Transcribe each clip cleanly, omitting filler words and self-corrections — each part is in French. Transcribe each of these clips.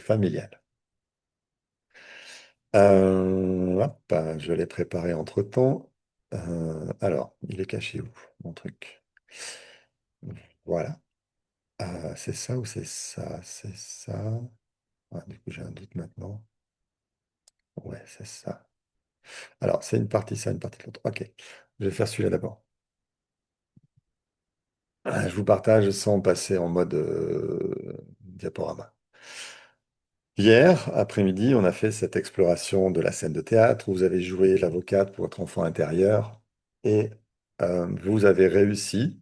familial. Hop, je l'ai préparé entre-temps. Alors, il est caché où, mon truc? Voilà. C'est ça ou c'est ça? C'est ça. Ah, du coup, j'ai un doute maintenant. Ouais, c'est ça. Alors, c'est une partie ça, une partie l'autre. Ok. Je vais faire celui-là d'abord. Je vous partage sans passer en mode diaporama. Hier après-midi, on a fait cette exploration de la scène de théâtre où vous avez joué l'avocate pour votre enfant intérieur et vous avez réussi,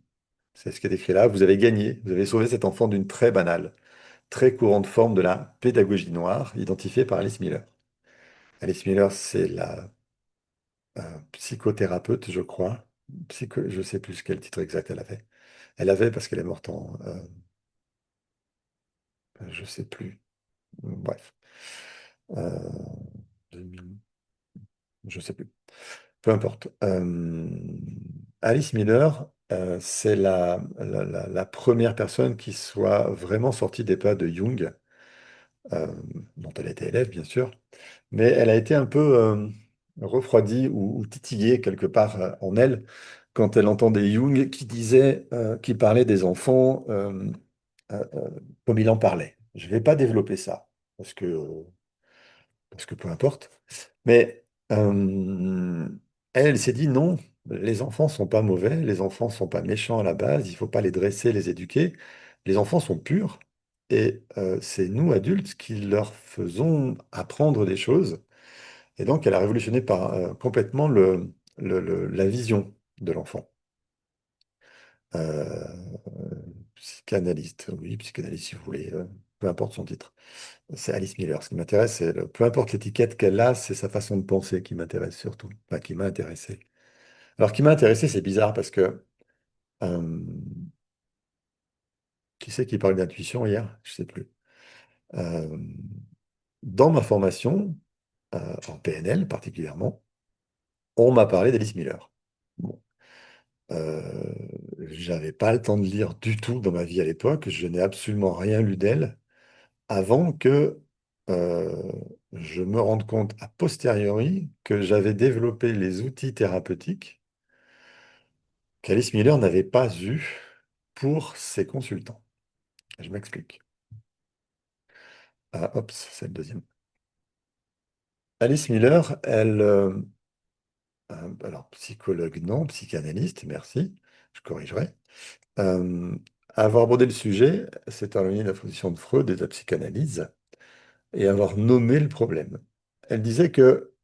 c'est ce qui est écrit là, vous avez gagné, vous avez sauvé cet enfant d'une très banale, très courante forme de la pédagogie noire identifiée par Alice Miller. Alice Miller, c'est la psychothérapeute, je crois. Je sais plus quel titre exact elle avait. Elle avait parce qu'elle est morte en, je sais plus. Bref. Euh, 2000, je sais plus. Peu importe. Alice Miller, c'est la première personne qui soit vraiment sortie des pas de Jung, euh, dont elle était élève, bien sûr, mais elle a été un peu refroidie ou titillée quelque part en elle quand elle entendait Jung qui disait, qui parlait des enfants comme il en parlait. Je ne vais pas développer ça parce que peu importe. Mais elle s'est dit non, les enfants sont pas mauvais, les enfants sont pas méchants à la base, il faut pas les dresser, les éduquer. Les enfants sont purs et c'est nous adultes qui leur faisons apprendre des choses. Et donc elle a révolutionné complètement la vision de l'enfant. Euh, Psychanalyste, oui, psychanalyste si vous voulez, peu importe son titre. C'est Alice Miller. Ce qui m'intéresse, peu importe l'étiquette qu'elle a, c'est sa façon de penser qui m'intéresse surtout, enfin qui m'a intéressé. Alors, qui m'a intéressé, c'est bizarre parce que euh, qui c'est qui parlait d'intuition hier? Je sais plus. Euh, Dans ma formation, en PNL particulièrement, on m'a parlé d'Alice Miller. Bon, euh, j'avais pas le temps de lire du tout dans ma vie à l'époque. Je n'ai absolument rien lu d'elle avant que euh, je me rende compte a posteriori que j'avais développé les outils thérapeutiques qu'Alice Miller n'avait pas eus pour ses consultants. Je m'explique. Ah, hop, c'est le deuxième. Alice Miller, elle, alors psychologue non, psychanalyste, merci, je corrigerai. Euh, Avoir abordé le sujet, c'est éloigné de la position de Freud et de la psychanalyse et avoir nommé le problème. Elle disait que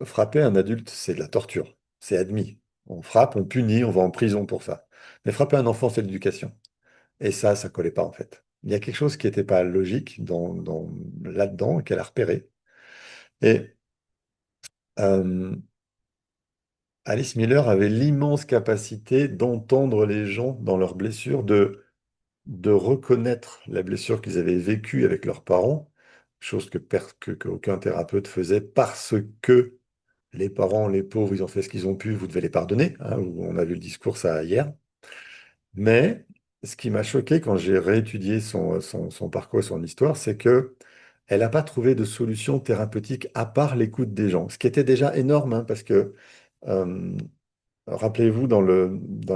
frapper un adulte, c'est de la torture. C'est admis. On frappe, on punit, on va en prison pour ça. Mais frapper un enfant, c'est de l'éducation. Et ça collait pas en fait. Il y a quelque chose qui n'était pas logique là-dedans qu'elle a repéré. Et euh, Alice Miller avait l'immense capacité d'entendre les gens dans leurs blessures, de reconnaître la blessure qu'ils avaient vécue avec leurs parents, chose qu'aucun thérapeute faisait parce que les parents, les pauvres, ils ont fait ce qu'ils ont pu, vous devez les pardonner, hein, on a vu le discours ça hier. Mais ce qui m'a choqué quand j'ai réétudié son parcours et son histoire, c'est que elle n'a pas trouvé de solution thérapeutique à part l'écoute des gens, ce qui était déjà énorme, hein, parce que euh, rappelez-vous dans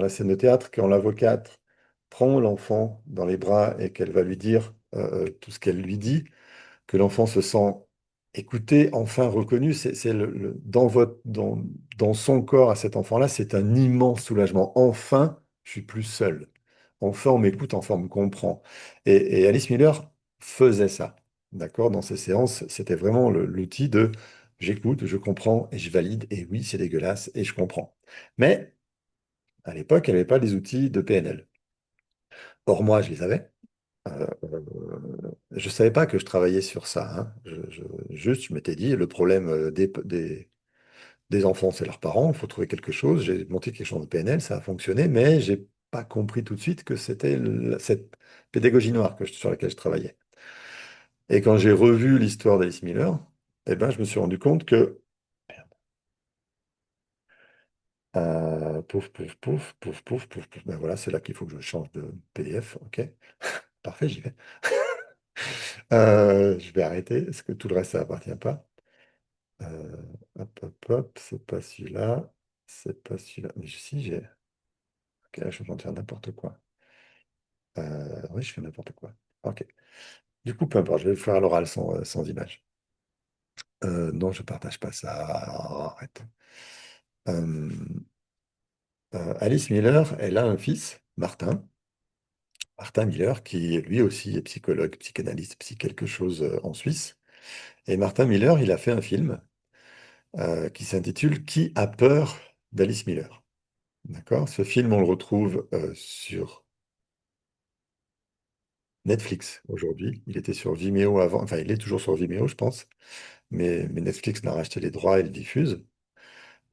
la scène de théâtre, quand l'avocate prend l'enfant dans les bras et qu'elle va lui dire tout ce qu'elle lui dit, que l'enfant se sent écouté, enfin reconnu, c'est dans son corps à cet enfant-là, c'est un immense soulagement. Enfin, je suis plus seul. Enfin, on m'écoute, enfin, on me comprend. Et Alice Miller faisait ça, d'accord? Dans ses séances, c'était vraiment l'outil de j'écoute, je comprends et je valide. Et oui, c'est dégueulasse et je comprends. Mais à l'époque, elle n'avait pas les outils de PNL. Or, moi, je les avais. Je ne savais pas que je travaillais sur ça, hein. Juste, je m'étais dit, le problème des enfants, c'est leurs parents, il faut trouver quelque chose. J'ai monté quelque chose de PNL, ça a fonctionné, mais j'ai pas compris tout de suite que c'était cette pédagogie noire sur laquelle je travaillais. Et quand j'ai revu l'histoire d'Alice Miller, eh ben, je me suis rendu compte que, pouf, pouf, pouf, pouf, pouf, pouf, pouf, ben voilà, c'est là qu'il faut que je change de PDF, ok, parfait, j'y vais. Je vais arrêter, parce que tout le reste, ça appartient pas. Euh, hop, hop, hop, c'est pas celui-là. C'est pas celui-là. Mais si, j'ai. Ok, là, je suis en train de faire n'importe quoi. Oui, je fais n'importe quoi. Ok. Du coup, peu importe, je vais le faire à l'oral sans image. Non, je partage pas ça. Arrête. Euh, Alice Miller, elle a un fils, Martin. Martin Miller, qui lui aussi est psychologue, psychanalyste, psy quelque chose en Suisse. Et Martin Miller, il a fait un film qui s'intitule Qui a peur d'Alice Miller? D'accord? Ce film, on le retrouve sur Netflix aujourd'hui. Il était sur Vimeo avant, enfin, il est toujours sur Vimeo, je pense, mais Netflix n'a racheté les droits et le diffuse.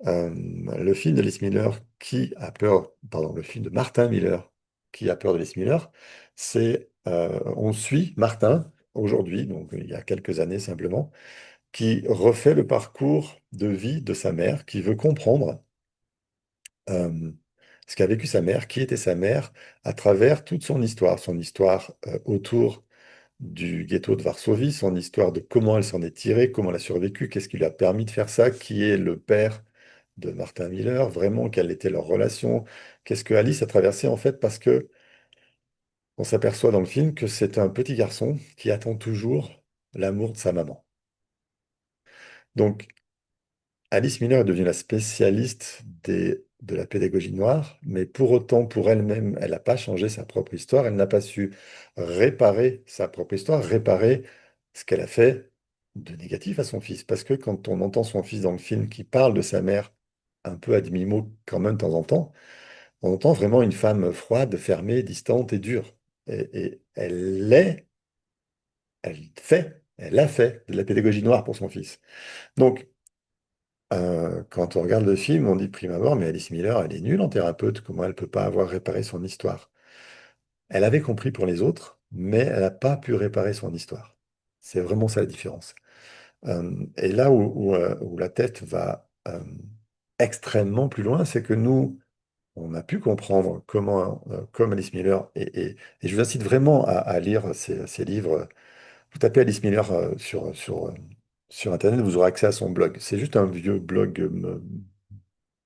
Euh, le film d'Alice Miller, Qui a peur, pardon, le film de Martin Miller, Qui a peur d'Alice Miller, on suit Martin aujourd'hui, donc il y a quelques années simplement, qui refait le parcours de vie de sa mère, qui veut comprendre euh, ce qu'a vécu sa mère, qui était sa mère, à travers toute son histoire autour du ghetto de Varsovie, son histoire de comment elle s'en est tirée, comment elle a survécu, qu'est-ce qui lui a permis de faire ça, qui est le père de Martin Miller, vraiment, quelle était leur relation, qu'est-ce que Alice a traversé en fait, parce que on s'aperçoit dans le film que c'est un petit garçon qui attend toujours l'amour de sa maman. Donc, Alice Miller est devenue la spécialiste de la pédagogie noire, mais pour autant, pour elle-même, elle n'a pas changé sa propre histoire, elle n'a pas su réparer sa propre histoire, réparer ce qu'elle a fait de négatif à son fils. Parce que quand on entend son fils dans le film qui parle de sa mère un peu à demi-mot quand même de temps en temps, on entend vraiment une femme froide, fermée, distante et dure. Et elle a fait de la pédagogie noire pour son fils. Donc, quand on regarde le film, on dit de prime abord, mais Alice Miller, elle est nulle en thérapeute, comment elle peut pas avoir réparé son histoire? Elle avait compris pour les autres, mais elle n'a pas pu réparer son histoire. C'est vraiment ça la différence. Et là où la tête va extrêmement plus loin, c'est que nous, on a pu comprendre comment, comme Alice Miller, et je vous incite vraiment à lire ces livres. Vous tapez Alice Miller sur Internet, vous aurez accès à son blog. C'est juste un vieux blog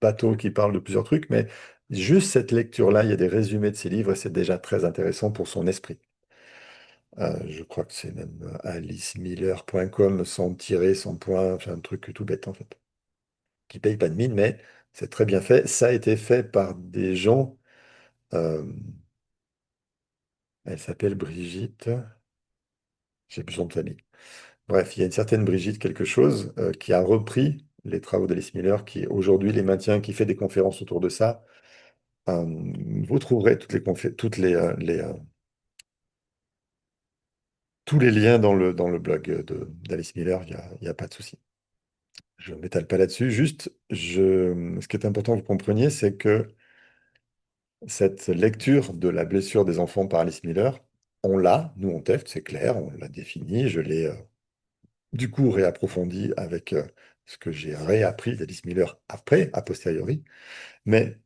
bateau qui parle de plusieurs trucs, mais juste cette lecture-là, il y a des résumés de ses livres et c'est déjà très intéressant pour son esprit. Je crois que c'est même alicemiller.com sans tirer, sans point, enfin un truc tout bête en fait, qui paye pas de mine, mais c'est très bien fait. Ça a été fait par des gens, euh, elle s'appelle Brigitte, j'ai plus son nom de famille. Bref, il y a une certaine Brigitte quelque chose qui a repris les travaux d'Alice Miller, qui aujourd'hui les maintient, qui fait des conférences autour de ça. Euh, Vous trouverez toutes tous les liens dans le blog d'Alice Miller, il y a pas de souci. Je ne m'étale pas là-dessus. Juste, ce qui est important que vous compreniez, c'est que cette lecture de la blessure des enfants par Alice Miller, on l'a, nous, en TEFT, c'est clair, on l'a défini. Je l'ai du coup réapprofondi avec ce que j'ai réappris d'Alice Miller après, a posteriori. Mais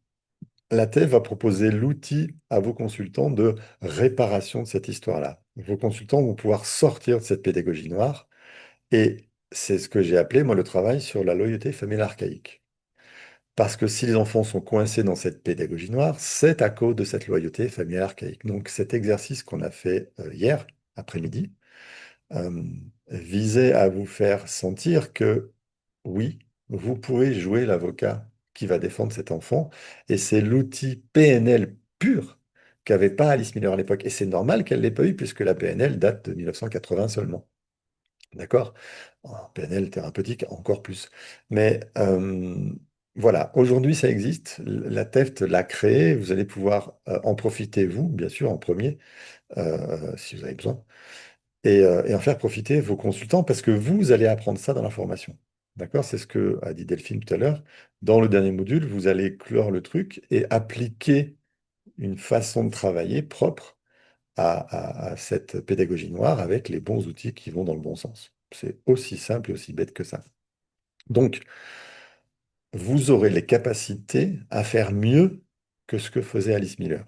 la TEF va proposer l'outil à vos consultants de réparation de cette histoire-là. Vos consultants vont pouvoir sortir de cette pédagogie noire et c'est ce que j'ai appelé, moi, le travail sur la loyauté familiale archaïque. Parce que si les enfants sont coincés dans cette pédagogie noire, c'est à cause de cette loyauté familiale archaïque. Donc cet exercice qu'on a fait hier après-midi euh, visait à vous faire sentir que oui, vous pouvez jouer l'avocat qui va défendre cet enfant, et c'est l'outil PNL pur qu'avait pas Alice Miller à l'époque. Et c'est normal qu'elle ne l'ait pas eu, puisque la PNL date de 1980 seulement. D'accord? En PNL thérapeutique, encore plus. Mais voilà, aujourd'hui, ça existe. La TEFT l'a créé. Vous allez pouvoir en profiter, vous, bien sûr, en premier, si vous avez besoin, et en faire profiter vos consultants, parce que vous allez apprendre ça dans la formation. D'accord? C'est ce que a dit Delphine tout à l'heure. Dans le dernier module, vous allez clore le truc et appliquer une façon de travailler propre à cette pédagogie noire avec les bons outils qui vont dans le bon sens. C'est aussi simple et aussi bête que ça. Donc, vous aurez les capacités à faire mieux que ce que faisait Alice Miller.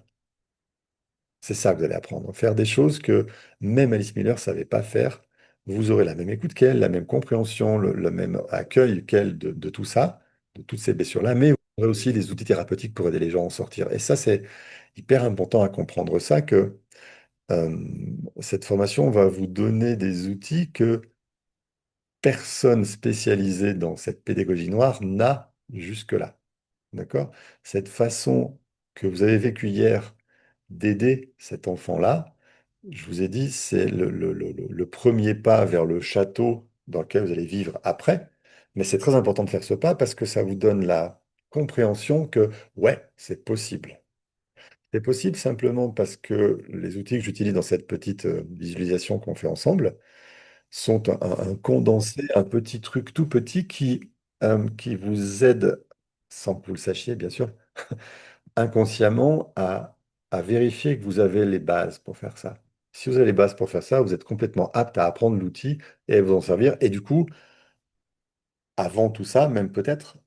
C'est ça que vous allez apprendre. Faire des choses que même Alice Miller ne savait pas faire. Vous aurez la même écoute qu'elle, la même compréhension, le même accueil qu'elle de tout ça, de toutes ces blessures-là, mais vous aurez aussi des outils thérapeutiques pour aider les gens à en sortir. Et ça, c'est hyper important à comprendre ça, que euh, cette formation va vous donner des outils que personne spécialisé dans cette pédagogie noire n'a jusque-là. D'accord? Cette façon que vous avez vécue hier d'aider cet enfant-là, je vous ai dit, c'est le premier pas vers le château dans lequel vous allez vivre après. Mais c'est très important de faire ce pas parce que ça vous donne la compréhension que, ouais, c'est possible. C'est possible simplement parce que les outils que j'utilise dans cette petite visualisation qu'on fait ensemble sont un condensé, un petit truc tout petit qui vous aide, sans que vous le sachiez bien sûr, inconsciemment à vérifier que vous avez les bases pour faire ça. Si vous avez les bases pour faire ça, vous êtes complètement apte à apprendre l'outil et à vous en servir. Et du coup, avant tout ça, même peut-être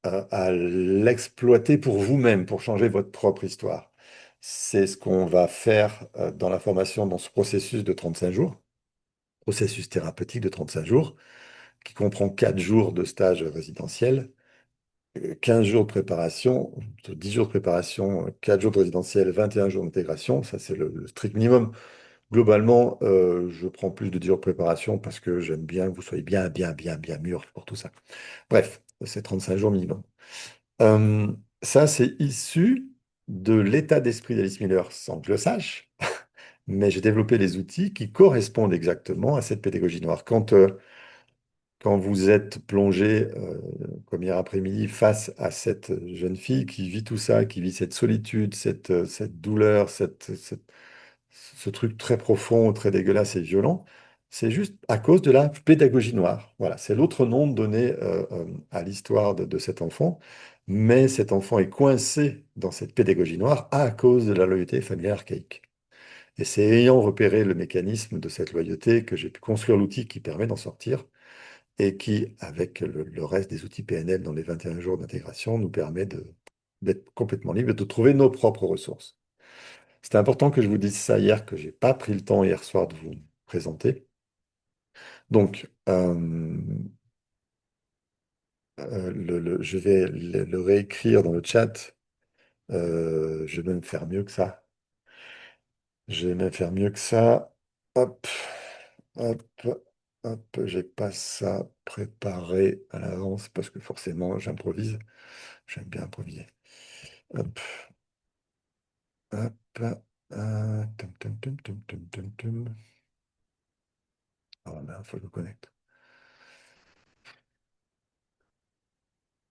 à l'exploiter pour vous-même, pour changer votre propre histoire. C'est ce qu'on va faire dans la formation, dans ce processus de 35 jours, processus thérapeutique de 35 jours, qui comprend 4 jours de stage résidentiel, 15 jours de préparation, 10 jours de préparation, 4 jours de résidentiel, 21 jours d'intégration. Ça, c'est le strict minimum. Globalement, je prends plus de 10 jours de préparation parce que j'aime bien que vous soyez bien mûrs pour tout ça. Bref, c'est 35 jours minimum. Euh, Ça, c'est issu de l'état d'esprit d'Alice Miller sans que je le sache, mais j'ai développé les outils qui correspondent exactement à cette pédagogie noire. Quand vous êtes plongé, comme hier après-midi, face à cette jeune fille qui vit tout ça, qui vit cette solitude, cette douleur, ce truc très profond, très dégueulasse et violent, c'est juste à cause de la pédagogie noire. Voilà, c'est l'autre nom donné à l'histoire de cet enfant. Mais cet enfant est coincé dans cette pédagogie noire à cause de la loyauté familiale archaïque. Et c'est ayant repéré le mécanisme de cette loyauté que j'ai pu construire l'outil qui permet d'en sortir et qui, avec le reste des outils PNL dans les 21 jours d'intégration, nous permet d'être complètement libre et de trouver nos propres ressources. C'était important que je vous dise ça hier, que j'ai pas pris le temps hier soir de vous présenter. Donc, je vais le réécrire dans le chat. Je vais même faire mieux que ça. Je vais même faire mieux que ça. Hop, hop, hop. J'ai pas ça préparé à l'avance parce que forcément, j'improvise. J'aime bien improviser. Hop, hop. Tum. Oh merde, faut que je me connecte.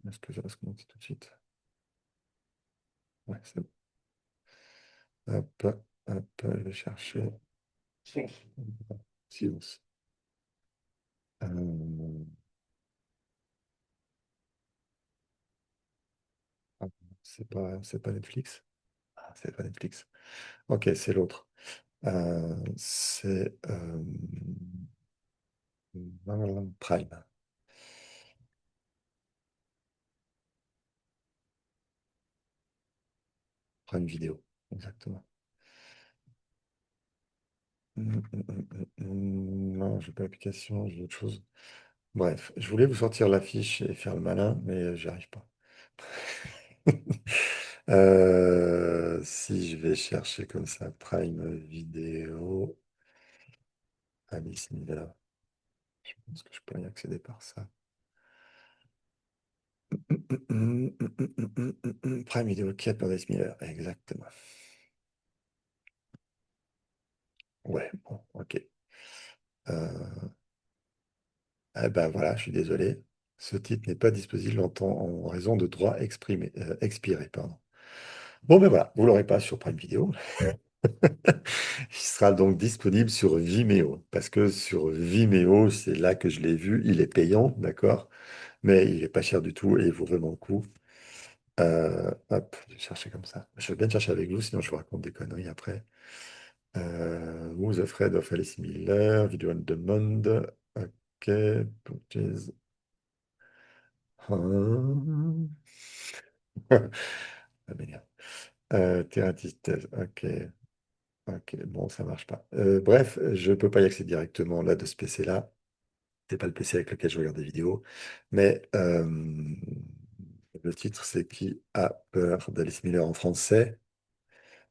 Est-ce que ça va se connecter tout de suite? Ouais, c'est bon. Hop, hop, je vais chercher. Silence. Euh, ah, c'est pas Netflix. Ah, c'est pas Netflix. Ok, c'est l'autre. C'est Prime. Prime Vidéo. Exactement. Non, j'ai pas l'application, j'ai autre chose. Bref, je voulais vous sortir l'affiche et faire le malin, mais j'y arrive pas. Si je vais chercher comme ça, Prime Vidéo, Alice Miller, je pense que je peux y accéder par ça. Prime Vidéo, qui a Alice Miller, exactement. Ouais, bon, ok. Euh, eh ben voilà, je suis désolé. Ce titre n'est pas disponible en raison de droits expirés, pardon. Bon, ben voilà, vous l'aurez pas sur Prime Video. Il sera donc disponible sur Vimeo, parce que sur Vimeo, c'est là que je l'ai vu, il est payant, d'accord, mais il est pas cher du tout et il vaut vraiment le coup. Hop, je vais chercher comme ça. Je vais bien chercher avec vous, sinon je vous raconte des conneries après. Who's Afraid of Alice Miller, Video on Demand. Ok, purchase. Ah. Ah, merde. Thératiste, ok. Ok, bon, ça marche pas. Bref, je peux pas y accéder directement là de ce PC-là. C'est pas le PC avec lequel je regarde des vidéos. Mais le titre, c'est Qui a peur d'Alice Miller en français?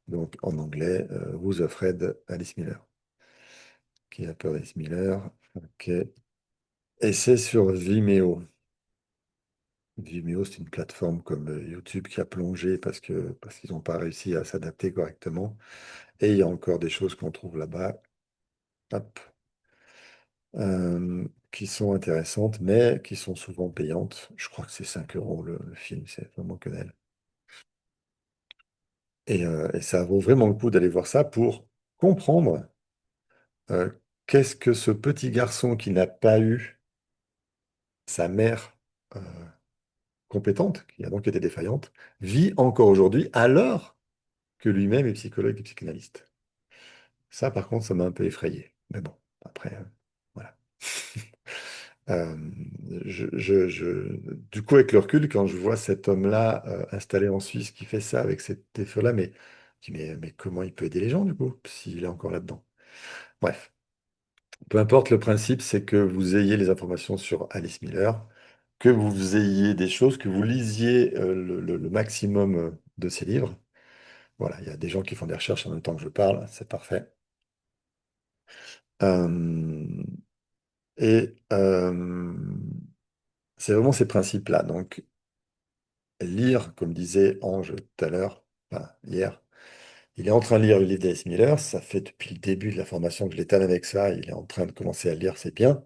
Donc en anglais, Who's Afraid Alice Miller? Qui a peur d'Alice Miller? Ok. Et c'est sur Vimeo. Vimeo, c'est une plateforme comme YouTube qui a plongé parce qu'ils n'ont pas réussi à s'adapter correctement. Et il y a encore des choses qu'on trouve là-bas, hop, qui sont intéressantes, mais qui sont souvent payantes. Je crois que c'est 5 euros le film, c'est vraiment que dalle. Et ça vaut vraiment le coup d'aller voir ça pour comprendre euh, qu'est-ce que ce petit garçon qui n'a pas eu sa mère euh, compétente, qui a donc été défaillante, vit encore aujourd'hui alors que lui-même est psychologue et psychanalyste. Ça, par contre, ça m'a un peu effrayé. Mais bon, après, voilà. Euh, du coup, avec le recul, quand je vois cet homme-là installé en Suisse qui fait ça avec cet effet-là, mais comment il peut aider les gens, du coup, s'il est encore là-dedans? Bref, peu importe, le principe, c'est que vous ayez les informations sur Alice Miller, que vous ayez des choses, que vous lisiez le maximum de ses livres. Voilà, il y a des gens qui font des recherches en même temps que je parle, c'est parfait. Euh, et c'est vraiment ces principes-là. Donc, lire, comme disait Ange tout à l'heure, enfin, hier, il est en train de lire le livre d'Alice Miller. Ça fait depuis le début de la formation que je l'étale avec ça. Il est en train de commencer à le lire, c'est bien.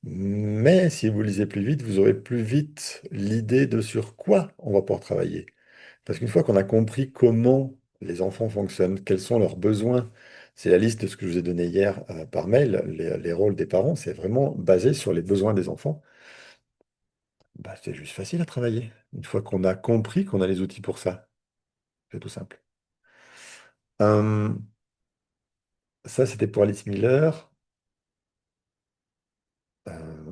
Mais si vous lisez plus vite, vous aurez plus vite l'idée de sur quoi on va pouvoir travailler. Parce qu'une fois qu'on a compris comment les enfants fonctionnent, quels sont leurs besoins, c'est la liste de ce que je vous ai donné hier par mail, les rôles des parents, c'est vraiment basé sur les besoins des enfants. Bah, c'est juste facile à travailler. Une fois qu'on a compris qu'on a les outils pour ça, c'est tout simple. Euh, Ça, c'était pour Alice Miller. Euh,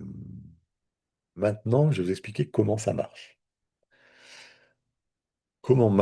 Maintenant, je vais vous expliquer comment ça marche. Comment